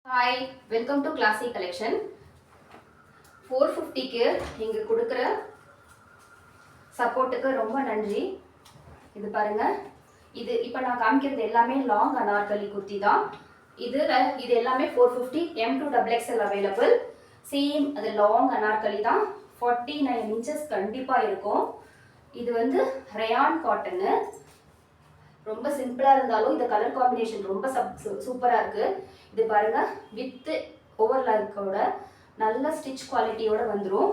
Hi, welcome to classic collection. 450க்கு நீங்கள் கொடுக்குற சப்போர்ட்டுக்கு ரொம்ப நன்றி. இது பாருங்க, இது இப்போ நான் காமிக்கிறது எல்லாமே லாங் அனார்கலி குர்த்தி தான். இது எல்லாமே 450 M2XXL அவைலபிள். சேம் அது லாங் அனார்கலி தான். 49 இன்ச்சஸ் கண்டிப்பாக இருக்கும். இது வந்து ரயான் காட்டனு. ரொம்ப சிம்பிளாக இருந்தாலும் இந்த கலர் காம்பினேஷன் ரொம்ப சூப்பராக இருக்குது. இது பாருங்க, வித் ஓவர்லாக்கோட நல்ல ஸ்டிச் குவாலிட்டியோட வந்துடும்.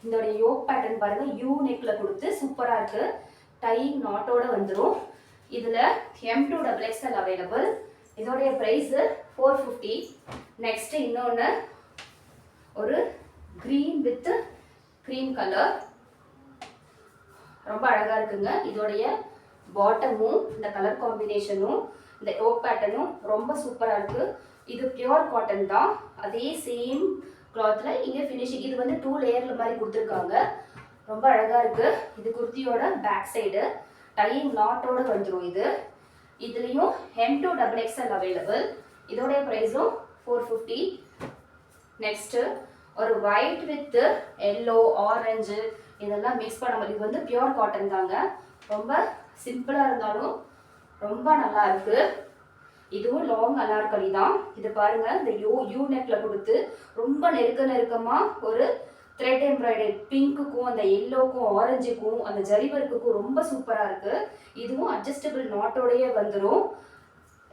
இதோட யோக் பேட்டர்ன் பாருங்க, யூ நெக்ல கொடுத்து சூப்பராக இருக்கு. டைங் நாட்டோட வந்துடும். இதில் M2XXL அவைலபிள். இதோடைய ப்ரைஸு 450. நெக்ஸ்ட் இன்னொன்று ஒரு க்ரீன் வித் க்ரீம் கலர், ரொம்ப அழகாக இருக்குங்க. இதோடைய பாட்டமும் இந்த கலர் காம்பினேஷனும் இந்த யோக் பேட்டர்னும் ரொம்ப சூப்பராக இருக்குது. இது பியூர் காட்டன் தான். அதே சேம் கிளாத்தில் இங்கே ஃபினிஷிங். இது வந்து 2 லேயரில் மாதிரி கொடுத்துருக்காங்க. ரொம்ப அழகாக இருக்குது. இது குர்த்தியோட பேக் சைடு டையிங் நாட்டோடு வந்துடும். இதுலேயும் M2XXL அவைலபிள். இதோடைய ப்ரைஸும் 450. நெக்ஸ்ட்டு ஒரு ஒயிட் வித் எல்லோ ஆரஞ்சு இதெல்லாம் மிக்ஸ் பண்ண மாதிரி. இது வந்து பியூர் காட்டன் தாங்க. ரொம்ப சிம்பிளாக இருந்தாலும் ரொம்ப நல்லா இருக்கு. இதுவும் லாங் அனார்கலி தான். இது பாருங்க, இந்த யூ நெக்ல கொடுத்து ரொம்ப நெருக்கமாக ஒரு த்ரெட் எம்ப்ராய்டரி பிங்க்குக்கும் அந்த எல்லோக்கும் ஆரஞ்சுக்கும் அந்த ஜரி ஒர்க்குக்கும் ரொம்ப சூப்பராக இருக்கு. இதுவும் அட்ஜஸ்டபிள் நாட்டோடயே வந்துடும்.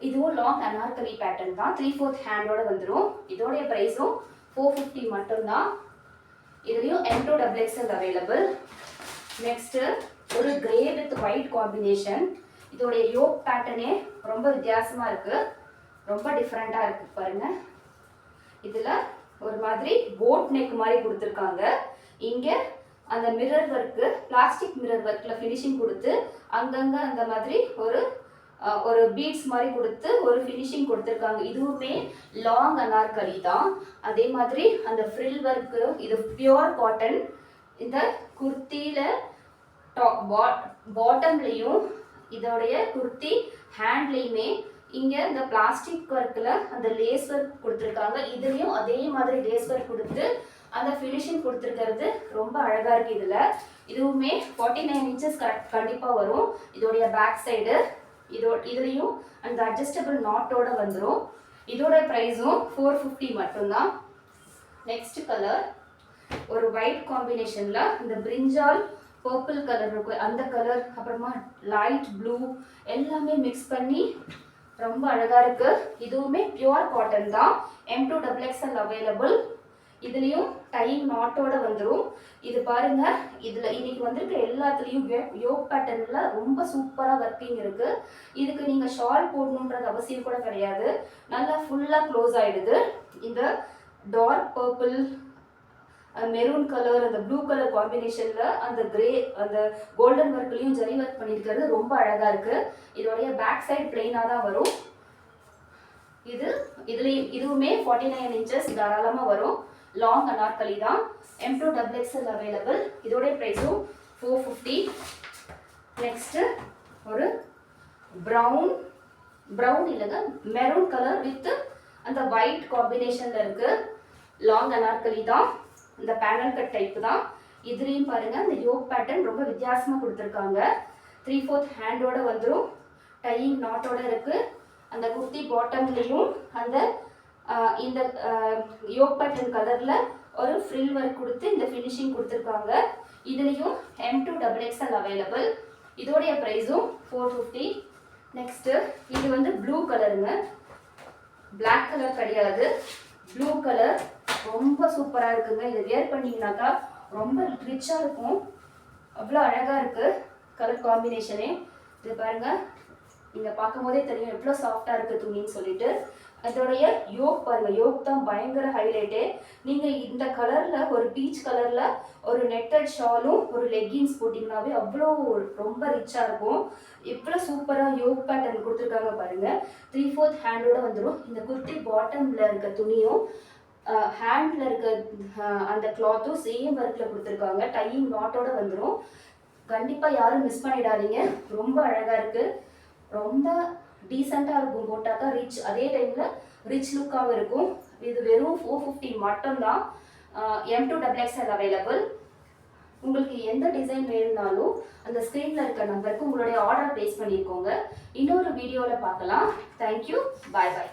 இதுவும் லாங் அனார்கலி பேட்டர்ன் தான். 3/4 ஹேண்டோட வந்துடும். இதோடைய ப்ரைஸும் 450 மட்டும்தான். இதுலேயும் M2XXL அவைலபிள். நெக்ஸ்ட்டு ஒரு கிரே வித் ஒயிட் காம்பினேஷன். இதோடைய யோக் பேட்டர்னே ரொம்ப வித்தியாசமாக இருக்குது. ரொம்ப டிஃப்ரெண்ட்டாக இருக்குது பாருங்க. இதில் ஒரு மாதிரி போட் நெக் மாதிரி கொடுத்துருக்காங்க. இங்கே அந்த மிரர் ஒர்க்கு, பிளாஸ்டிக் மிரர் ஒர்க்கில் ஃபினிஷிங் கொடுத்து அங்கங்கே அந்த மாதிரி ஒரு பீட்ஸ் மாதிரி கொடுத்து ஒரு ஃபினிஷிங் கொடுத்துருக்காங்க. இதுவுமே லாங் அனார்கலி தான். அதே மாதிரி அந்த ஃப்ரில் ஒர்க்கு, இது பியூர் காட்டன். இந்த குர்த்தியில் பாட்டம்லேயும் இதோடைய குர்த்தி ஹேண்ட்லேயுமே இங்கே இந்த பிளாஸ்டிக் ஒர்க்கில் அந்த லேஸ் ஒர்க் கொடுத்துருக்காங்க. இதுலேயும் அதே மாதிரி லேஸ் ஒர்க் கொடுத்து அந்த ஃபினிஷிங் கொடுத்துருக்கிறது ரொம்ப அழகாக இருக்குது. இதுவுமே 49 இன்ச்சஸ் கண்டிப்பாக வரும். இதோடைய பேக் சைடு இதுலேயும் அந்த அட்ஜஸ்டபிள் நாட்டோட வந்துடும். இதோட ப்ரைஸும் 450 மட்டும்தான். நெக்ஸ்ட் கலர் ஒரு ஒயிட் காம்பினேஷனில் இந்த பிரிஞ்சால் பர்பிள் கலர் இருக்கும், அந்த கலர், அப்புறமா லைட் ப்ளூ எல்லாமே மிக்ஸ் பண்ணி ரொம்ப அழகாக இருக்குது. இதுவுமே பியூர் காட்டன் தான். M2XXL available. இதுலேயும் டைங் நாட்டோட வந்துடும். இது பாருங்க, இதில் இன்னைக்கு வந்திருக்க எல்லாத்துலேயும் யோக் பேட்டர்னில் ரொம்ப சூப்பராக ஒர்க்கிங் இருக்குது. இதுக்கு நீங்கள் ஷால் போடணுன்றது அவசியம் கூட கிடையாது. நல்லா ஃபுல்லாக க்ளோஸ் ஆகிடுது. இந்த டார்க் பர்பிள், மெரூன் கலர், அந்த ப்ளூ கலர் காம்பினேஷனில் அந்த கிரே அந்த கோல்டன் ஒர்க்லேயும் ஜரி ஒர்க் பண்ணியிருக்கிறது ரொம்ப அழகாக இருக்குது. இதோடைய பேக் சைடு பிளெயினாக தான் வரும். இதுவுமே 49 இன்ச்சஸ் தாராளமாக வரும். லாங் அனார்கலி தான். M2XXL available. இதோடைய ப்ரைஸும் 450. நெக்ஸ்ட்டு ஒரு ப்ரௌன் இல்லைங்க, மெரூன் கலர் வித் அந்த ஒயிட் காம்பினேஷனில் இருக்குது. லாங் அனார்கலி தான். இந்த பேனல் கட் டைப் தான். இதுலேயும் பாருங்க, இந்த யோக் பேட்டர்ன் ரொம்ப வித்தியாசமாக கொடுத்துருக்காங்க. 3/4 ஹேண்டோட வந்துடும். டையிங் நாட்டோட இருக்கு. அந்த குர்த்தி பாட்டம்லேயும் அந்த இந்த யோக் பேட்டர்ன் கலரில் ஒரு ஃப்ரில் ஒர்க் கொடுத்து இந்த ஃபினிஷிங் கொடுத்துருக்காங்க. இதுலேயும் M2XXL அவைலபிள். இதோடைய ப்ரைஸும் 450. நெக்ஸ்ட்டு இது வந்து ப்ளூ கலருங்க, பிளாக் கலர் கிடையாது, ப்ளூ கலர். ரொம்ப சூப்பராக இருக்குங்க. இதை வியர் பண்ணிங்கனாக்கா ரொம்ப ரிச்சாக இருக்கும். அவ்வளோ அழகாக இருக்குது கலர் காம்பினேஷனே. இது பாருங்கள், நீங்கள் பார்க்கும் போதே தெரியும் எவ்வளோ சாஃப்டாக இருக்குது துணின்னு சொல்லிட்டு. அதோடைய யோக் பாருங்கள், யோக் தான் பயங்கர ஹைலைட்டே. நீங்கள் இந்த கலரில் ஒரு பீச் கலரில் ஒரு நெட்டட் ஷாலும் ஒரு லெக்கின்ஸ் போட்டிங்கனாவே அவ்வளோ ரொம்ப ரிச்சாக இருக்கும். எவ்வளோ சூப்பராக யோக் பேட்டர்ன் கொடுத்துருக்காங்க பாருங்கள். 3/4 ஹேண்டோட வந்துடும். இந்த குர்த்தி பாட்டமில் இருக்க துணியும் ஹேண்டில் இருக்க அந்த கிளாத்தும் சேம் ஒர்க்கில் கொடுத்துருக்காங்க. டையிங் நாட்டோட வந்துடும். கண்டிப்பாக யாரும் மிஸ் பண்ணிடாதீங்க. ரொம்ப அழகாக இருக்குது. ரொம்ப டீசெண்டாக இருக்கும், போட்டாக்கா ரிச், அதே டைமில் ரிச் லுக்காகவும் இருக்கும். இது வெறும் 450 மட்டும்தான். M2XXL available. உங்களுக்கு எந்த டிசைன் வேணும்னாலும் அந்த ஸ்க்ரீனில் இருக்க நம்பருக்கு உங்களுடைய ஆர்டர் ப்ளேஸ் பண்ணியிருக்கோங்க. இன்னொரு வீடியோவில் பார்க்கலாம். தேங்க்யூ, பாய் பாய்.